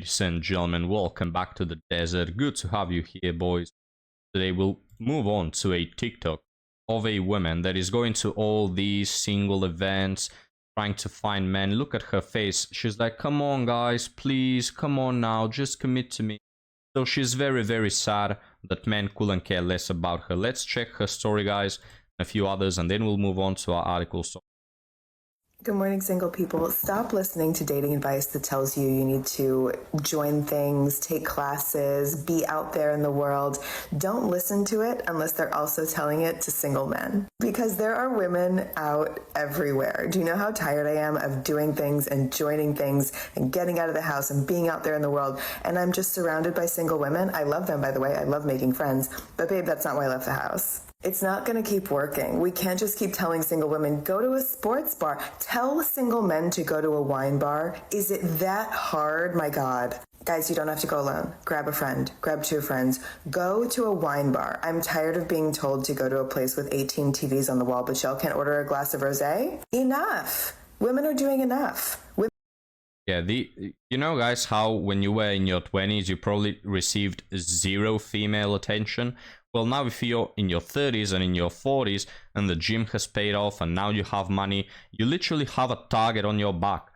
Ladies and gentlemen, welcome back to the desert. Good to have you here, boys. Today we'll move on to a TikTok of a woman that is going to all these single events, trying to find men. Look at her face. She's like, come on, guys, please, come on now, just commit to me. So she's very, very sad that men couldn't care less about her. Let's check her story, guys, and a few others, and then we'll move on to our article. So good morning, single people. Stop listening to dating advice that tells you you need to join things, take classes, be out there in the world. Don't listen to it unless they're also telling it to single men. Because there are women out everywhere. Do you know how tired I am of doing things and joining things and getting out of the house and being out there in the world? And I'm just surrounded by single women. I love them, by the way. I love making friends. But babe, that's not why I left the house. It's not going to keep working. We can't just keep telling single women, go to a sports bar. Tell single men to go to a wine bar. Is it that hard? My God. Guys, you don't have to go alone. Grab a friend. Grab two friends. Go to a wine bar. I'm tired of being told to go to a place with 18 TVs on the wall, but y'all can't order a glass of rosé? Enough. Women are doing enough. yeah, you know, guys, how when you were in your 20s, you probably received zero female attention. Well, now if you're in your 30s and in your 40s and the gym has paid off and now you have money, you literally have a target on your back.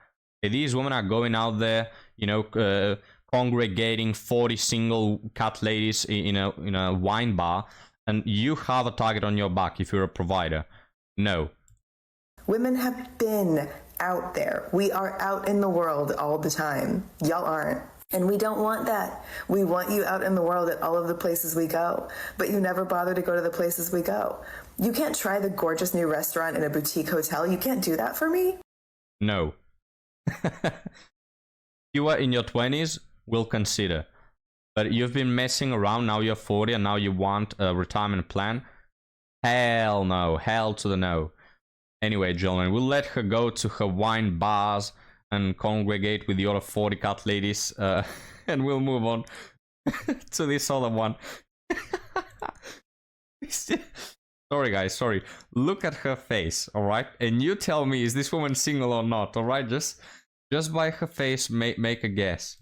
Okay, these women are going out there, you know, congregating 40 single cat ladies in a wine bar, and you have a target on your back if you're a provider. No. Women have been out there. We are out in the world all the time. Y'all aren't. And we don't want that. We want you out in the world at all of the places we go, but you never bother to go to the places we go. You can't try the gorgeous new restaurant in a boutique hotel. You can't do that for me? No. You are in your 20s, we'll consider. But you've been messing around, now you're 40 and now you want a retirement plan? Hell no. Hell to the no. Anyway, gentlemen, we'll let her go to her wine bars and congregate with the other 40 cat ladies, and we'll move on to this other one. Sorry, guys, sorry. Look at her face, all right? And you tell me, is this woman single or not, all right? Just by her face, make a guess.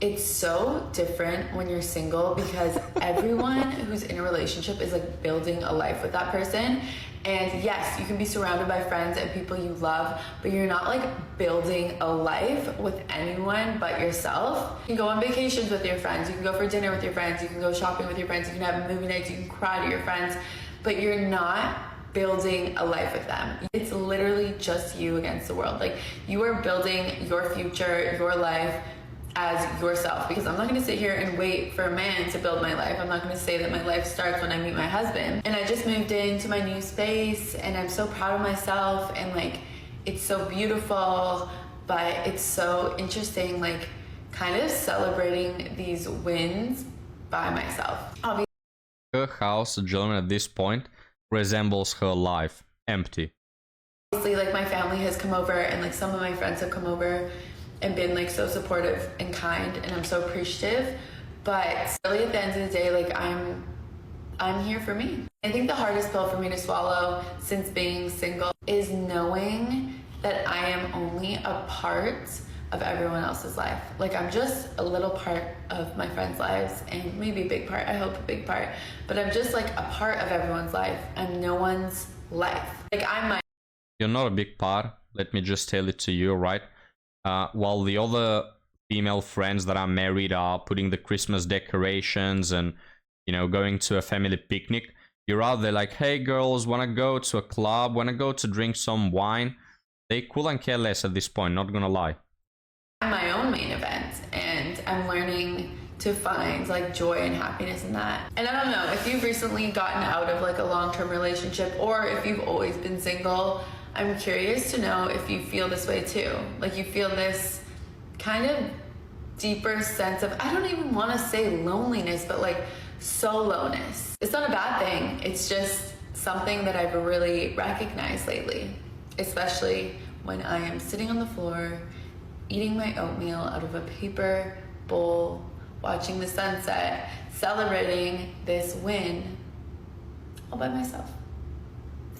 It's so different when you're single because everyone who's in a relationship is like building a life with that person. And yes, you can be surrounded by friends and people you love, but you're not like building a life with anyone but yourself. You can go on vacations with your friends, you can go for dinner with your friends, you can go shopping with your friends, you can have movie nights, you can cry to your friends, but you're not building a life with them. It's literally just you against the world. Like, you are building your future, your life as yourself, because I'm not going to sit here and wait for a man to build my life. I'm not going to say that my life starts when I meet my husband. And I just moved into my new space and I'm so proud of myself, and like, it's so beautiful, but it's so interesting, like kind of celebrating these wins by myself. Obviously, her house, gentlemen, at this point resembles her life, empty. Like, my family has come over and like some of my friends have come over and been like so supportive and kind, and I'm so appreciative. But really at the end of the day, like, I'm here for me. I think the hardest pill for me to swallow since being single is knowing that I am only a part of everyone else's life. Like, I'm just a little part of my friends' lives, and maybe a big part, I hope a big part, but I'm just like a part of everyone's life. I'm no one's life. Like, You're not a big part, let me just tell it to you, right? While the other female friends that are married are putting the Christmas decorations and, you know, going to a family picnic, you're out there like, hey girls, wanna go to a club, wanna go to drink some wine? They couldn't care less at this point, not gonna lie. I'm my own main event, and I'm learning to find like joy and happiness in that. And I don't know, if you've recently gotten out of like a long-term relationship, or if you've always been single, I'm curious to know if you feel this way too. Like, you feel this kind of deeper sense of, I don't even want to say loneliness, but like soloness. It's not a bad thing. It's just something that I've really recognized lately, especially when I am sitting on the floor, eating my oatmeal out of a paper bowl, watching the sunset, celebrating this win all by myself.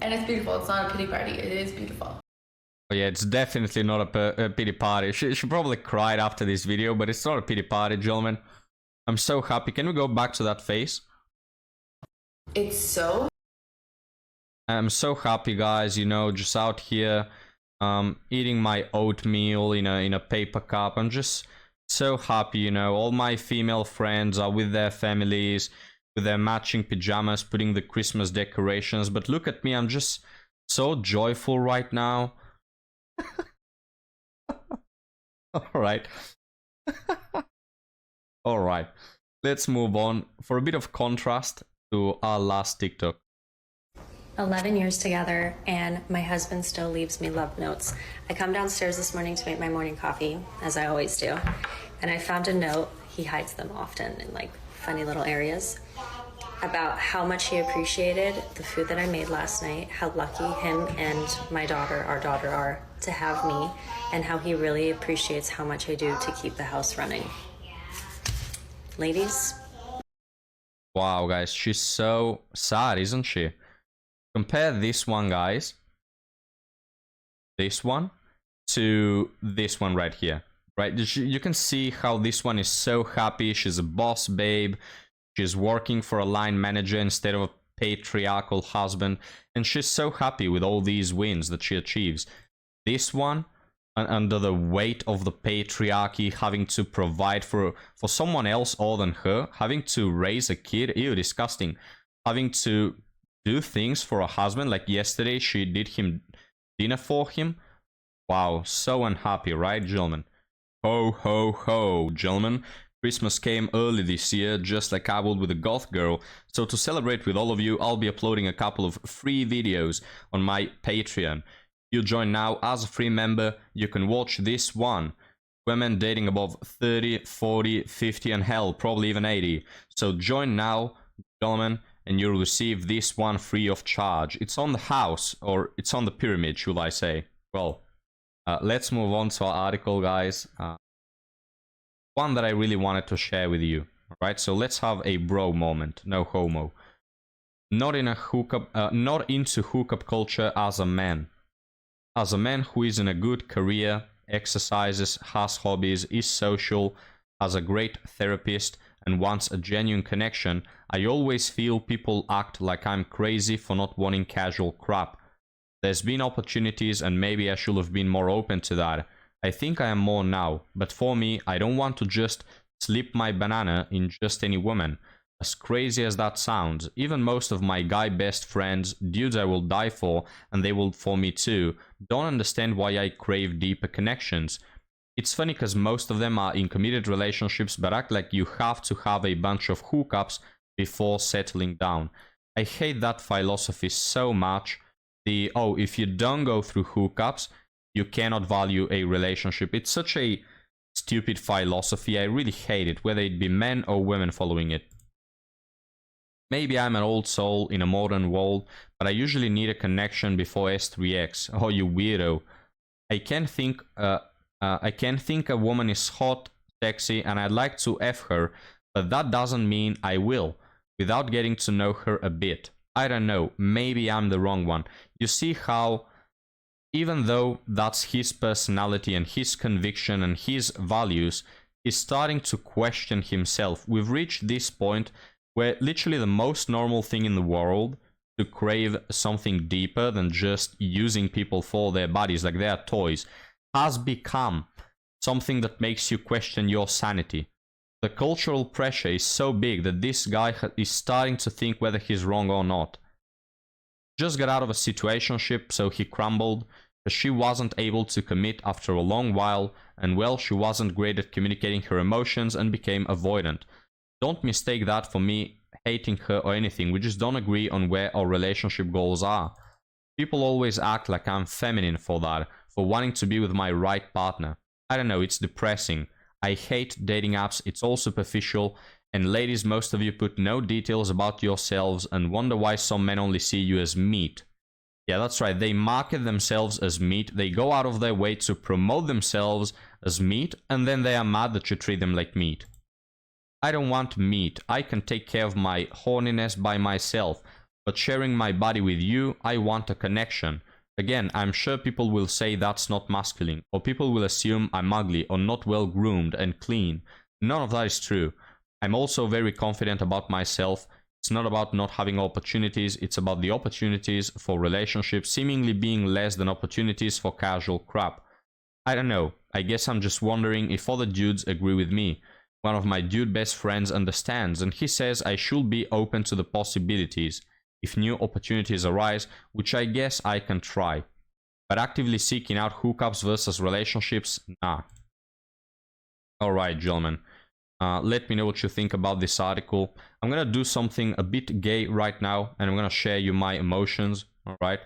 And it's beautiful. It's not a pity party. It is beautiful. But yeah, it's definitely not a pity party. She probably cried after this video, but it's not a pity party, gentlemen. I'm so happy. Can we go back to that face? It's so... I'm so happy, guys, you know, just out here eating my oatmeal in a paper cup. I'm just so happy, you know. All my female friends are with their families, with their matching pajamas, putting the Christmas decorations. But look at me, I'm just so joyful right now. All right. All right. Let's move on for a bit of contrast to our last TikTok. 11 years together, and my husband still leaves me love notes. I come downstairs this morning to make my morning coffee, as I always do, and I found a note. He hides them often in like funny little areas, about how much he appreciated the food that I made last night, how lucky him and my daughter, our daughter, are to have me, and how he really appreciates how much I do to keep the house running. Ladies? Wow, guys, she's so sad, isn't she? Compare this one, guys, this one, to this one right here, right? You can see how this one is so happy. She's a boss babe. She's working for a line manager instead of a patriarchal husband. And she's so happy with all these wins that she achieves. This one, under the weight of the patriarchy, having to provide for someone else other than her, having to raise a kid, ew, disgusting, having to do things for a husband, like yesterday she did him dinner for him. Wow, so unhappy, right, gentlemen? Ho, ho, ho, gentlemen. Christmas came early this year, just like I would with a goth girl. So to celebrate with all of you, I'll be uploading a couple of free videos on my Patreon. You join now as a free member, you can watch this one. Women dating above 30, 40, 50, and hell, probably even 80. So join now, gentlemen, and you'll receive this one free of charge. It's on the house, or it's on the pyramid, should I say. Well, let's move on to our article, guys. One that I really wanted to share with you. Alright, so let's have a bro moment. No homo. Not into hookup culture as a man. As a man who is in a good career, exercises, has hobbies, is social, has a great therapist, and wants a genuine connection, I always feel people act like I'm crazy for not wanting casual crap. There's been opportunities and maybe I should have been more open to that. I think I am more now, but for me, I don't want to just slip my banana in just any woman. As crazy as that sounds, even most of my guy best friends, dudes I will die for, and they will for me too, don't understand why I crave deeper connections. It's funny because most of them are in committed relationships but act like you have to have a bunch of hookups before settling down. I hate that philosophy so much. If you don't go through hookups, you cannot value a relationship. It's such a stupid philosophy. I really hate it, whether it be men or women following it. Maybe I'm an old soul in a modern world, but I usually need a connection before S3X. Oh, you weirdo. I can think a woman is hot, sexy, and I'd like to F her, but that doesn't mean I will, without getting to know her a bit. I don't know, maybe I'm the wrong one. You see how, even though that's his personality and his conviction and his values, he's starting to question himself. We've reached this point where literally the most normal thing in the world to crave something deeper than just using people for their bodies like they are toys has become something that makes you question your sanity. The cultural pressure is so big that this guy is starting to think whether he's wrong or not. Just got out of a situationship, so he crumbled, because she wasn't able to commit after a long while, and well, she wasn't great at communicating her emotions and became avoidant. Don't mistake that for me hating her or anything, we just don't agree on where our relationship goals are. People always act like I'm feminine for that, for wanting to be with my right partner. I don't know, it's depressing. I hate dating apps, it's all superficial, and ladies, most of you put no details about yourselves and wonder why some men only see you as meat. Yeah, that's right, they market themselves as meat, they go out of their way to promote themselves as meat, and then they are mad that you treat them like meat. I don't want meat, I can take care of my horniness by myself, but sharing my body with you, I want a connection. Again, I'm sure people will say that's not masculine, or people will assume I'm ugly or not well groomed and clean. None of that is true. I'm also very confident about myself. It's not about not having opportunities, it's about the opportunities for relationships seemingly being less than opportunities for casual crap. I don't know, I guess I'm just wondering if other dudes agree with me. One of my dude best friends understands, and he says I should be open to the possibilities if new opportunities arise, which I guess I can try. But actively seeking out hookups versus relationships, nah. Alright, gentlemen. Let me know what you think about this article. I'm gonna do something a bit gay right now, and I'm gonna share you my emotions, alright?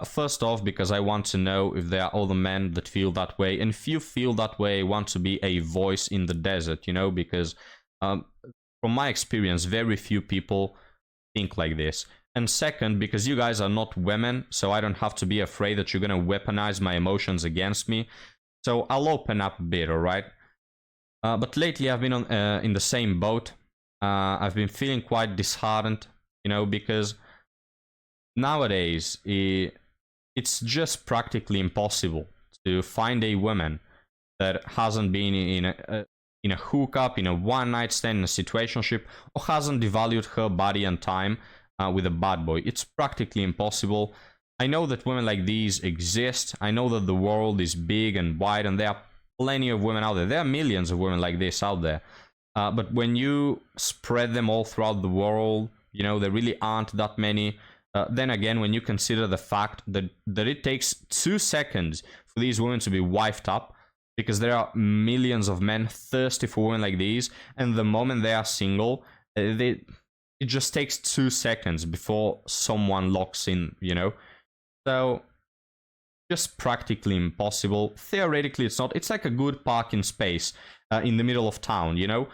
First off, because I want to know if there are other men that feel that way, and if you feel that way, I want to be a voice in the desert, you know, because from my experience, very few people think like this. And second, because you guys are not women, so I don't have to be afraid that you're gonna weaponize my emotions against me. So I'll open up a bit, alright? But lately I've been in the same boat. I've been feeling quite disheartened, you know, because nowadays it's just practically impossible to find a woman that hasn't been in a hookup, in a one-night stand, in a situationship, or hasn't devalued her body and time with a bad boy. It's practically impossible. I know that women like these exist. I know that the world is big and wide, and there are plenty of women out there. There are millions of women like this out there. But when you spread them all throughout the world, you know, there really aren't that many. Then again, when you consider the fact that it takes 2 seconds for these women to be wifed up, because there are millions of men thirsty for women like these, and the moment they are single, it just takes 2 seconds before someone locks in, you know? So just practically impossible. Theoretically, it's not. It's like a good parking space in the middle of town, you know?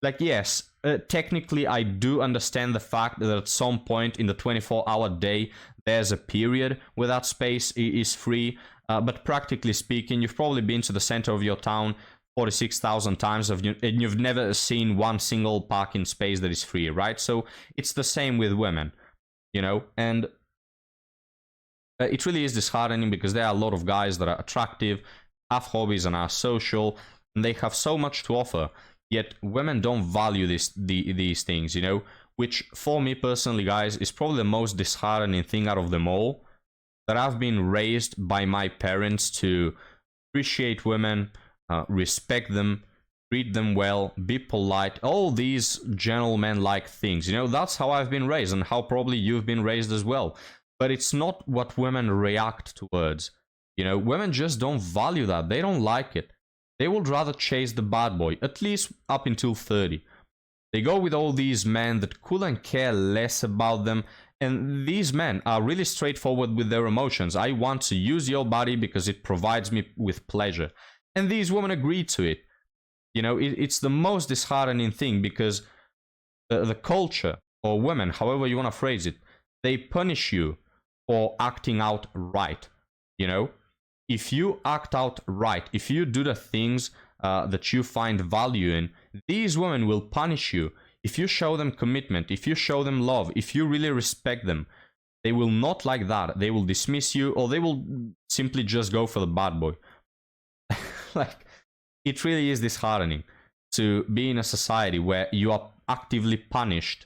Like, yes, technically, I do understand the fact that at some point in the 24-hour day, there's a period where that space is free. But practically speaking, you've probably been to the center of your town 46,000 times, and you've never seen one single parking space that is free, right? So it's the same with women, you know? And it really is disheartening because there are a lot of guys that are attractive, have hobbies, and are social, and they have so much to offer. Yet women don't value these things, you know, which for me personally, guys, is probably the most disheartening thing out of them all. That I've been raised by my parents to appreciate women, respect them, treat them well, be polite, all these gentleman-like things. You know, that's how I've been raised, and how probably you've been raised as well. But it's not what women react towards. You know, women just don't value that. They don't like it. They would rather chase the bad boy, at least up until 30. They go with all these men that couldn't care less about them. And these men are really straightforward with their emotions. I want to use your body because it provides me with pleasure. And these women agree to it. You know, it's the most disheartening thing, because the culture, or women, however you want to phrase it, they punish you for acting out right, you know? If you act out right, if you do the things that you find value in, these women will punish you. If you show them commitment, if you show them love, if you really respect them, they will not like that. They will dismiss you, or they will simply just go for the bad boy. Like, it really is disheartening to be in a society where you are actively punished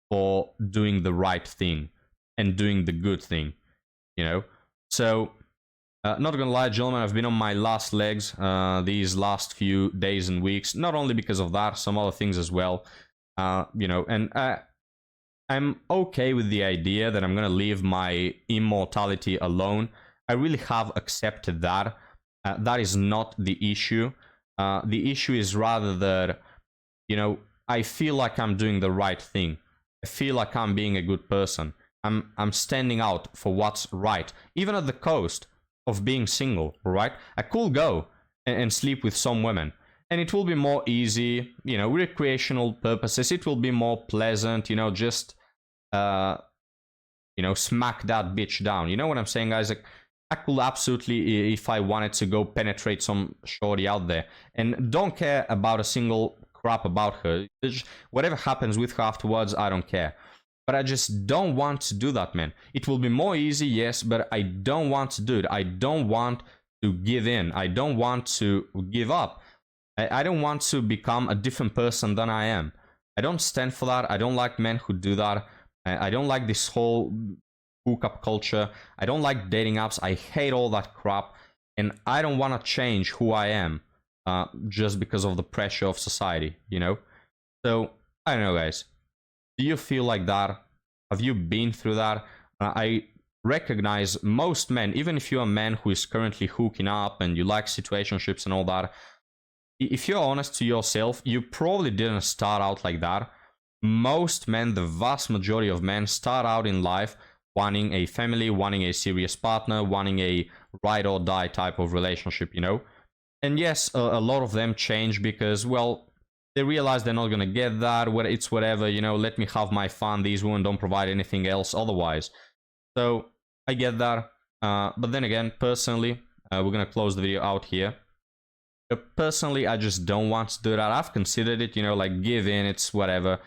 for doing the right thing and doing the good thing, you know? So, not gonna lie, gentlemen, I've been on my last legs these last few days and weeks, not only because of that, some other things as well, you know, and I'm okay with the idea that I'm gonna leave my immortality alone. I really have accepted that. That is not the issue. The issue is rather that, you know, I feel like I'm doing the right thing. I feel like I'm being a good person. I'm standing out for what's right, even at the cost of being single, right? I could go and sleep with some women, and it will be more easy, you know, recreational purposes. It will be more pleasant, you know, just, you know, smack that bitch down. You know what I'm saying, guys? Like, I could absolutely, if I wanted to, go penetrate some shorty out there and don't care about a single crap about her. Whatever happens with her afterwards, I don't care. but I just don't want to do that, man. It will be more easy, yes, but I don't want to do it. I don't want to give in. I don't want to give up. I don't want to become a different person than I am. I don't stand for that. I don't like men who do that. I don't like this whole hookup culture. I don't like dating apps. I hate all that crap. And I don't want to change who I am just because of the pressure of society, you know? So, I don't know, guys. Do you feel like that? Have you been through that? I recognize most men, even if you're a man who is currently hooking up and you like situationships and all that, if you're honest to yourself, you probably didn't start out like that. Most men, the vast majority of men, start out in life wanting a family, wanting a serious partner, wanting a ride or die type of relationship, you know? And yes, a lot of them change because, well, they realize they're not going to get that, it's whatever, you know, let me have my fun, these women don't provide anything else otherwise. So, I get that, but then again, personally, we're going to close the video out here. Personally, I just don't want to do that. I've considered it, you know, like give in, it's whatever.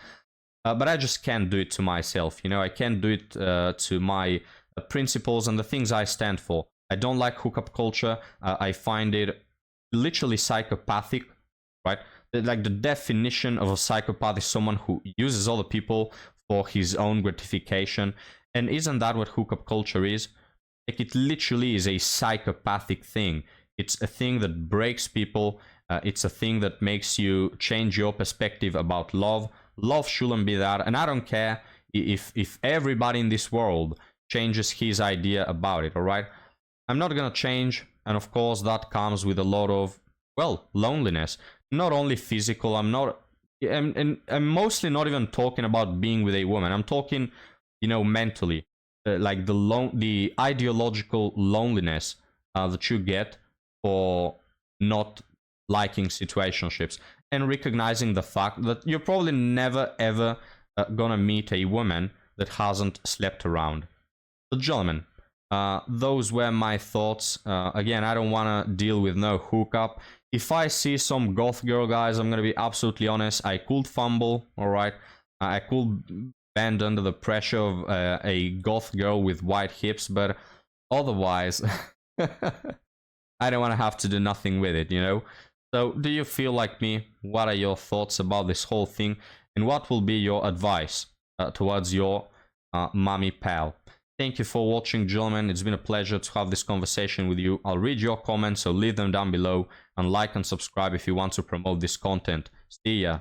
But I just can't do it to myself, you know, I can't do it to my principles and the things I stand for. I don't like hookup culture. I find it literally psychopathic, right? Like the definition of a psychopath is someone who uses other people for his own gratification. And isn't that what hookup culture is? Like it literally is a psychopathic thing. It's a thing that breaks people. It's a thing that makes you change your perspective about love. Love shouldn't be that. And I don't care if everybody in this world changes his idea about it, all right? I'm not going to change. And of course, that comes with a lot of, well, loneliness. Not only physical, I'm mostly not even talking about being with a woman. I'm talking, you know, mentally. Like the ideological loneliness that you get for not liking situationships and recognizing the fact that you're probably never ever gonna meet a woman that hasn't slept around. So gentlemen, those were my thoughts. Again, I don't want to deal with no hookup. If I see some goth girl, guys, I'm gonna be absolutely honest, I could fumble, alright? I could bend under the pressure of a goth girl with white hips, but otherwise I don't want to have to do nothing with it, you know? So, do you feel like me? What are your thoughts about this whole thing? And what will be your advice towards your mommy pal? Thank you for watching, gentlemen. It's been a pleasure to have this conversation with you. I'll read your comments, so leave them down below. And like and subscribe if you want to promote this content. See ya.